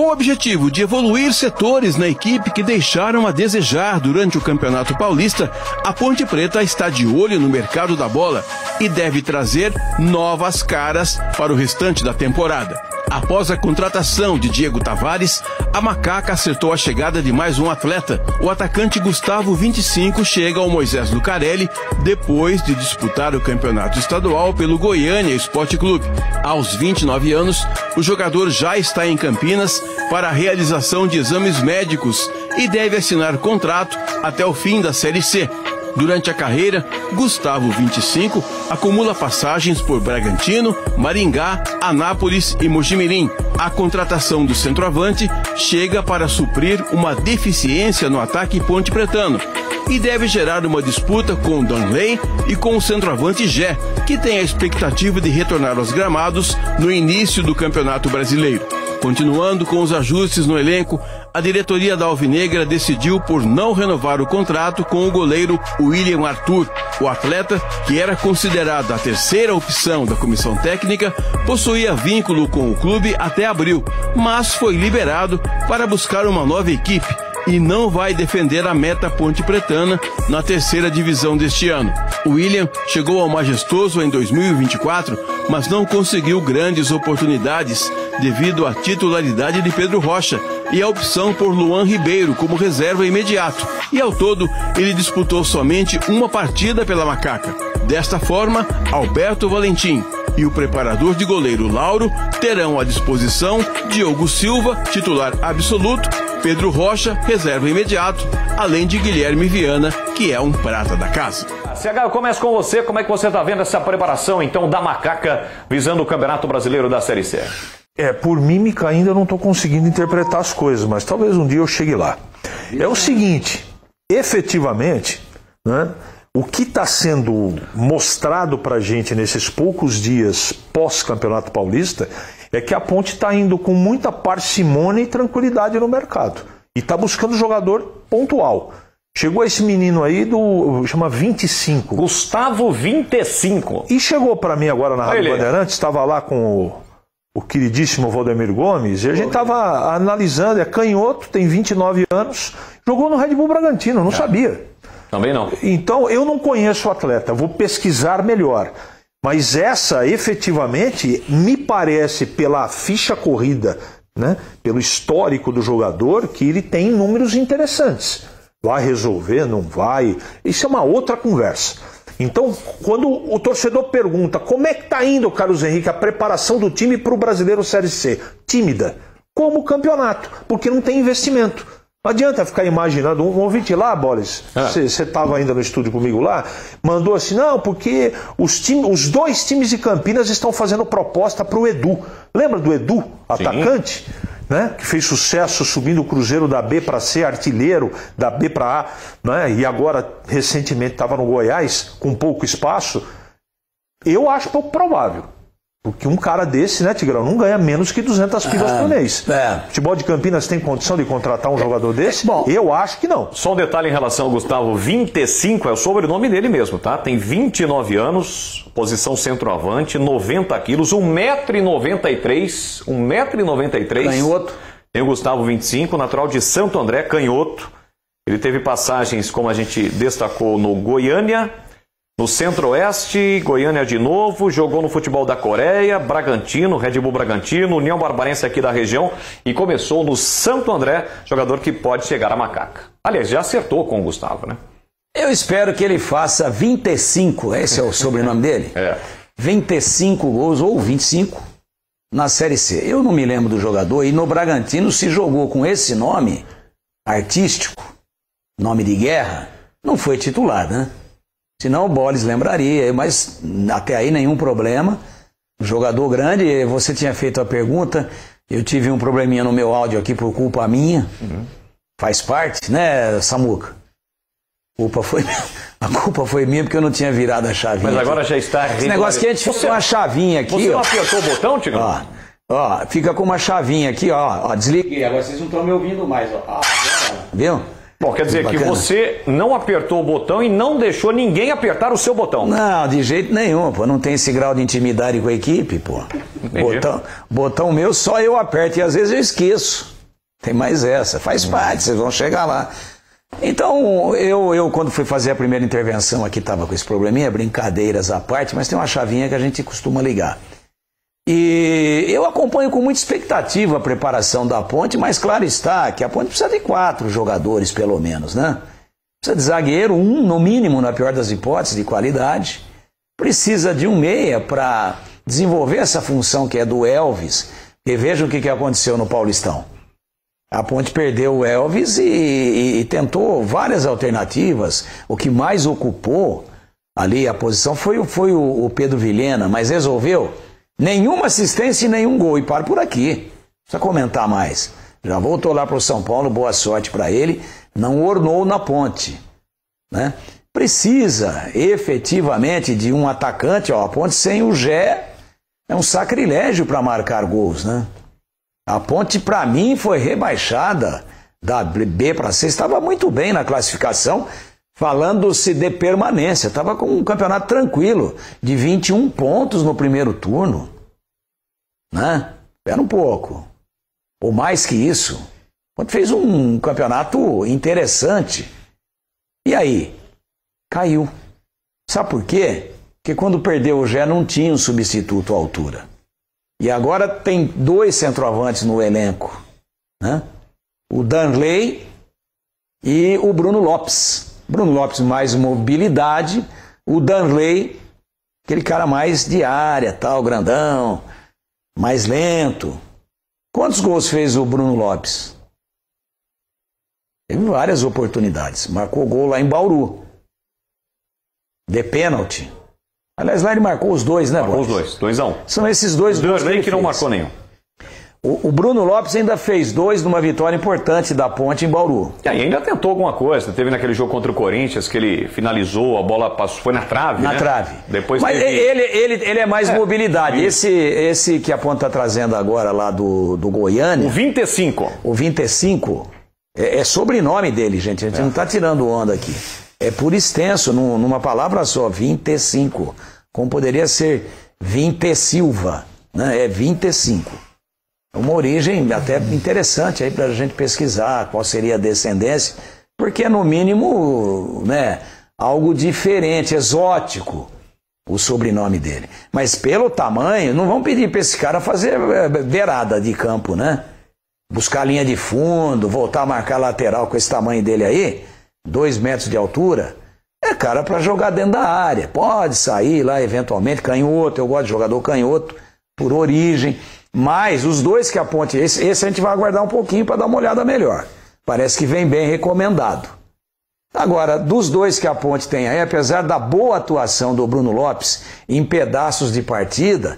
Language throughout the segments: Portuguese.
Com o objetivo de evoluir setores na equipe que deixaram a desejar durante o Campeonato Paulista, a Ponte Preta está de olho no mercado da bola e deve trazer novas caras para o restante da temporada. Após a contratação de Diego Tavares, a Macaca acertou a chegada de mais um atleta. O atacante Gustavo 25 chega ao Moisés Lucarelli depois de disputar o campeonato estadual pelo Goiânia Esporte Clube. Aos 29 anos, o jogador já está em Campinas para a realização de exames médicos e deve assinar contrato até o fim da Série C. Durante a carreira, Gustavo 25 acumula passagens por Bragantino, Maringá, Anápolis e Mojimirim. A contratação do centroavante chega para suprir uma deficiência no ataque ponte-pretano e deve gerar uma disputa com o Danley e com o centroavante Gé, que tem a expectativa de retornar aos gramados no início do Campeonato Brasileiro. Continuando com os ajustes no elenco, a diretoria da Alvinegra decidiu por não renovar o contrato com o goleiro William Arthur. O atleta, que era considerado a terceira opção da comissão técnica, possuía vínculo com o clube até abril, mas foi liberado para buscar uma nova equipe e não vai defender a meta ponte-pretana na terceira divisão deste ano. O William chegou ao Majestoso em 2024, mas não conseguiu grandes oportunidades devido à titularidade de Pedro Rocha e a opção por Luan Ribeiro como reserva imediato. E ao todo, ele disputou somente uma partida pela Macaca. Desta forma, Alberto Valentim e o preparador de goleiro Lauro terão à disposição Diogo Silva, titular absoluto, Pedro Rocha, reserva imediato, além de Guilherme Viana, que é um prata da casa. CH, eu começo com você. Como é que você está vendo essa preparação, então, da Macaca visando o Campeonato Brasileiro da Série C? Por mímica ainda eu não estou conseguindo interpretar as coisas, mas talvez um dia eu chegue lá. É o seguinte, efetivamente, né, o que está sendo mostrado para a gente nesses poucos dias pós-Campeonato Paulista é que a Ponte está indo com muita parcimônia e tranquilidade no mercado. E está buscando jogador pontual. Chegou esse menino aí chama 25. Gustavo 25. E chegou para mim agora na Rádio Bandeirantes, estava lá com o queridíssimo Valdemir Gomes, e a gente estava analisando, é canhoto, tem 29 anos, jogou no Red Bull Bragantino, não sabia. Também não. Então, eu não conheço o atleta, vou pesquisar melhor. Mas essa, efetivamente, me parece, pela ficha corrida, né, pelo histórico do jogador, que ele tem números interessantes. Vai resolver, não vai? Isso é uma outra conversa. Então, quando o torcedor pergunta como é que está indo, Carlos Henrique, a preparação do time para o Brasileiro Série C? Tímida. Como o campeonato, porque não tem investimento. Não adianta ficar imaginando, um ouvinte lá, Boris, você estava ainda no estúdio comigo lá, mandou assim, não, porque os dois times de Campinas estão fazendo proposta para o Edu. Lembra do Edu, atacante? Né, que fez sucesso subindo o Cruzeiro da B para C, artilheiro da B para A, né, e agora recentemente estava no Goiás, com pouco espaço. Eu acho pouco provável. Porque um cara desse, né, Tigrão, não ganha menos que 200 pilas por mês. O futebol de Campinas tem condição de contratar um jogador desse? Bom, eu acho que não. Só um detalhe em relação ao Gustavo 25, é o sobrenome dele mesmo, tá? Tem 29 anos, posição centroavante, 90 quilos, 1,93 m. 1,93 m. Canhoto. Tem o Gustavo 25, natural de Santo André, canhoto. Ele teve passagens, como a gente destacou, no Goiânia, no Centro-Oeste, Goiânia de novo, jogou no futebol da Coreia, Bragantino, Red Bull Bragantino, União Barbarense aqui da região e começou no Santo André, jogador que pode chegar à Macaca. Aliás, já acertou com o Gustavo, né? Eu espero que ele faça 25, esse é o sobrenome dele? 25 gols ou 25 na Série C. Eu não me lembro do jogador e no Bragantino se jogou com esse nome artístico, nome de guerra, não foi titular, né? Senão o Bolis lembraria, mas até aí nenhum problema. Jogador grande, você tinha feito a pergunta, eu tive um probleminha no meu áudio aqui por culpa minha. Faz parte, né, Samuca? A culpa foi minha porque eu não tinha virado a chavinha. Mas agora já está... Esse negócio que a gente fica com uma chavinha aqui... Você não apertou o botão, Tigrão? Ó, fica com uma chavinha aqui, ó, desliguei. Agora vocês não estão me ouvindo mais, ó. Viu? Bom, quer dizer que você não apertou o botão e não deixou ninguém apertar o seu botão. Não, de jeito nenhum, pô. Não tem esse grau de intimidade com a equipe, pô. Botão meu só eu aperto e às vezes eu esqueço. Tem mais essa. Faz parte, vocês vão chegar lá. Então, eu quando fui fazer a primeira intervenção aqui, estava com esse probleminha, brincadeiras à parte, mas tem uma chavinha que a gente costuma ligar. E eu acompanho com muita expectativa a preparação da Ponte, mas claro está que a Ponte precisa de 4 jogadores pelo menos, né? Precisa de zagueiro, 1 no mínimo, na pior das hipóteses, de qualidade. Precisa de um meia para desenvolver essa função que é do Elvis. E vejam o que aconteceu no Paulistão. A Ponte perdeu o Elvis e tentou várias alternativas. O que mais ocupou ali a posição foi o Pedro Vilhena, mas resolveu nenhuma assistência e nenhum gol. E para por aqui. Não precisa comentar mais. Já voltou lá para o São Paulo, boa sorte para ele. Não ornou na Ponte, né? Precisa efetivamente de um atacante. Ó, a Ponte sem o Gé é um sacrilégio para marcar gols, né? A Ponte, para mim, foi rebaixada da B para C. Estava muito bem na classificação, falando-se de permanência. Estava com um campeonato tranquilo, de 21 pontos no primeiro turno, né? Espera um pouco. Ou mais que isso. A Ponte fez um campeonato interessante. E aí? Caiu. Sabe por quê? Porque quando perdeu o Gé não tinha um substituto à altura. E agora tem 2 centroavantes no elenco, né? O Danley e o Bruno Lopes. Bruno Lopes mais mobilidade, o Danley, aquele cara mais de área, tal, grandão, mais lento. Quantos gols fez o Bruno Lopes? Teve várias oportunidades. Marcou gol lá em Bauru. De pênalti. Aliás, lá ele marcou os 2, né, Marcou os 2, 2-1. São esses 2 gols que não marcou nenhum. O Bruno Lopes ainda fez 2 numa vitória importante da Ponte em Bauru. E ainda tentou alguma coisa. Teve naquele jogo contra o Corinthians que ele finalizou, a bola passou, foi na trave, Na né? trave. Depois mas teve... ele é mais mobilidade. Esse que a Ponte está trazendo agora lá do Goiânia... O 25. O 25 é sobrenome dele, gente. A gente não está tirando onda aqui. É por extenso, numa palavra só, 25. Como poderia ser 20 Silva, né? É 25. Uma origem até interessante aí para a gente pesquisar qual seria a descendência, porque é no mínimo, né, algo diferente, exótico, o sobrenome dele. Mas pelo tamanho, não vão pedir para esse cara fazer beirada de campo, né? Buscar linha de fundo, voltar a marcar lateral com esse tamanho dele aí, 2 metros de altura. É cara para jogar dentro da área. Pode sair lá eventualmente, canhoto, eu gosto de jogador canhoto, por origem. Mas os 2 que a Ponte, esse a gente vai aguardar um pouquinho para dar uma olhada melhor. Parece que vem bem recomendado. Agora, dos 2 que a Ponte tem aí, apesar da boa atuação do Bruno Lopes em pedaços de partida,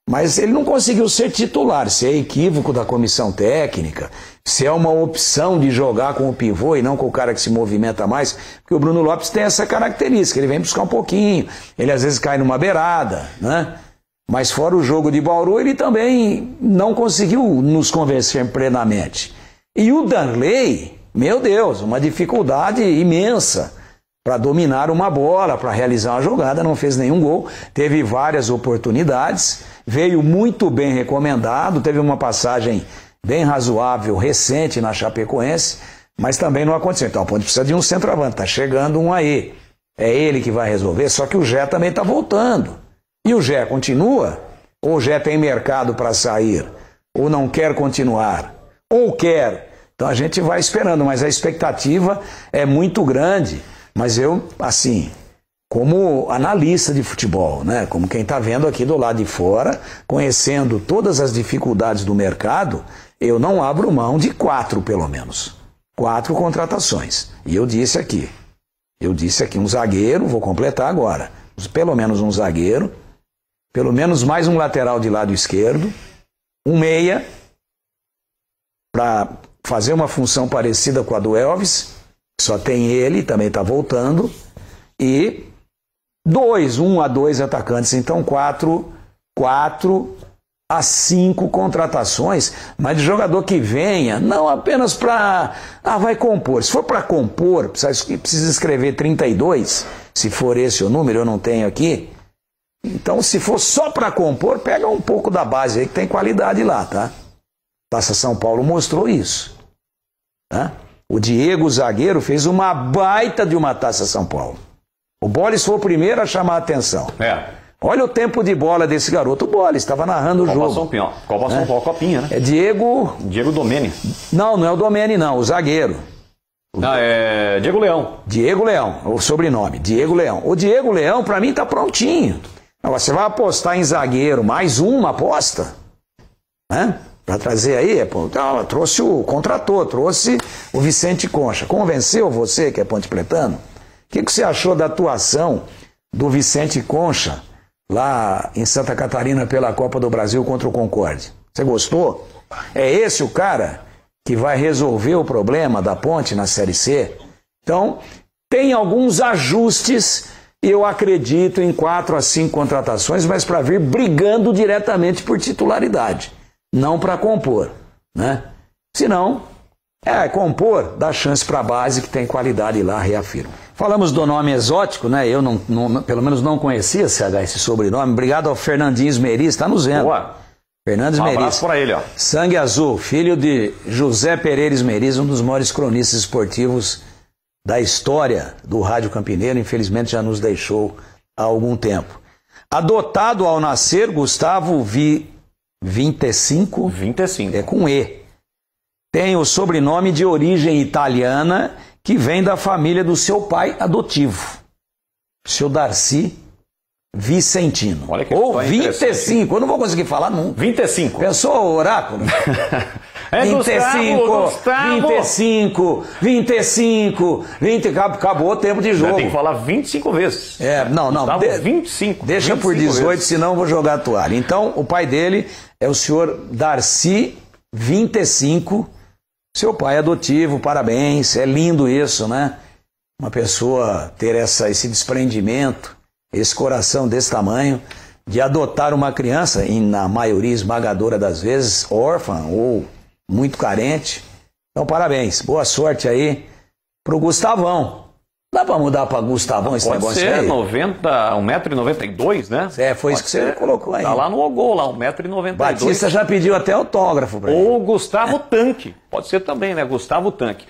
mas ele não conseguiu ser titular. Se é equívoco da comissão técnica, se é uma opção de jogar com o pivô e não com o cara que se movimenta mais, porque o Bruno Lopes tem essa característica, ele vem buscar um pouquinho, ele às vezes cai numa beirada, né? Mas fora o jogo de Bauru, ele também não conseguiu nos convencer plenamente. E o Danley, meu Deus, uma dificuldade imensa para dominar uma bola, para realizar uma jogada, não fez nenhum gol, teve várias oportunidades, veio muito bem recomendado, teve uma passagem bem razoável, recente na Chapecoense, mas também não aconteceu. Então a Ponte precisa de um centroavante, está chegando um aí, é ele que vai resolver, só que o Gé também está voltando. E o Gé continua? Ou o Gé tem mercado para sair? Ou não quer continuar? Ou quer? Então a gente vai esperando, mas a expectativa é muito grande. Mas eu, assim, como analista de futebol, né? Como quem está vendo aqui do lado de fora, conhecendo todas as dificuldades do mercado, eu não abro mão de 4 pelo menos. 4 contratações. E eu disse aqui um zagueiro, vou completar agora, pelo menos um zagueiro, pelo menos mais um lateral de lado esquerdo, um meia, para fazer uma função parecida com a do Elvis, só tem ele, também está voltando, e 1 a 2 atacantes, então 4 a 5 contratações, mas de jogador que venha, não apenas para, vai compor, se for para compor, precisa escrever 32, se for esse o número, eu não tenho aqui. Então, se for só para compor, pega um pouco da base aí que tem qualidade lá, tá? Taça São Paulo mostrou isso. né? O Diego, zagueiro, fez uma baita de uma Taça São Paulo. O Bolis foi o primeiro a chamar a atenção. Olha o tempo de bola desse garoto. O Bolis estava narrando o jogo. Copa São Paulo, Copinha, né? É Diego Domene. Não é o Domene, não. O zagueiro. É Diego Leão. Diego Leão, o sobrenome. Diego Leão. O Diego Leão, pra mim, tá prontinho. Agora, você vai apostar em zagueiro, mais uma aposta, né? Pra trazer aí, contratou, trouxe o Vicente Concha. Convenceu você, que é ponte pretano? O que você achou da atuação do Vicente Concha lá em Santa Catarina pela Copa do Brasil contra o Concorde? Você gostou? É esse o cara que vai resolver o problema da Ponte na Série C? Então, tem alguns ajustes, e eu acredito em 4 a 5 contratações, mas para vir brigando diretamente por titularidade, não para compor, né? Senão, compor, dá chance para a base que tem qualidade lá, reafirmo. Falamos do nome exótico, né? Eu pelo menos não conhecia esse sobrenome. Obrigado ao Fernandinho Esmeri, está nos vendo. Boa. Fernando Esmeri. Um abraço para ele, ó. Sangue Azul, filho de José Pereira Esmeri, um dos maiores cronistas esportivos da história do Rádio Campineiro. Infelizmente já nos deixou há algum tempo. Adotado ao nascer, Gustavo 25. É com E. Tem o sobrenome de origem italiana, que vem da família do seu pai adotivo, seu Darcy Vicentino. Olha que ou 25, eu não vou conseguir falar nunca. 25. Pensou o oráculo? 25, acabou o tempo de jogo. Tem que falar 25 vezes. Não. 25. Deixa 25 por 18, vezes. Senão eu vou jogar a toalha. Então, o pai dele é o senhor Darcy 25, seu pai adotivo, parabéns. É lindo isso, né? Uma pessoa ter esse desprendimento, esse coração desse tamanho, de adotar uma criança, e na maioria esmagadora das vezes, órfã ou muito carente. Então, parabéns. Boa sorte aí pro Gustavão. Dá pra mudar pra Gustavão esse negócio aí? Pode ser 1,92 m, né? Foi isso que você colocou aí. Tá lá no Ogol, lá, 1,92 m. Batista já pediu até autógrafo pra ele. Ou Gustavo Tanque. Pode ser também, né? Gustavo Tanque.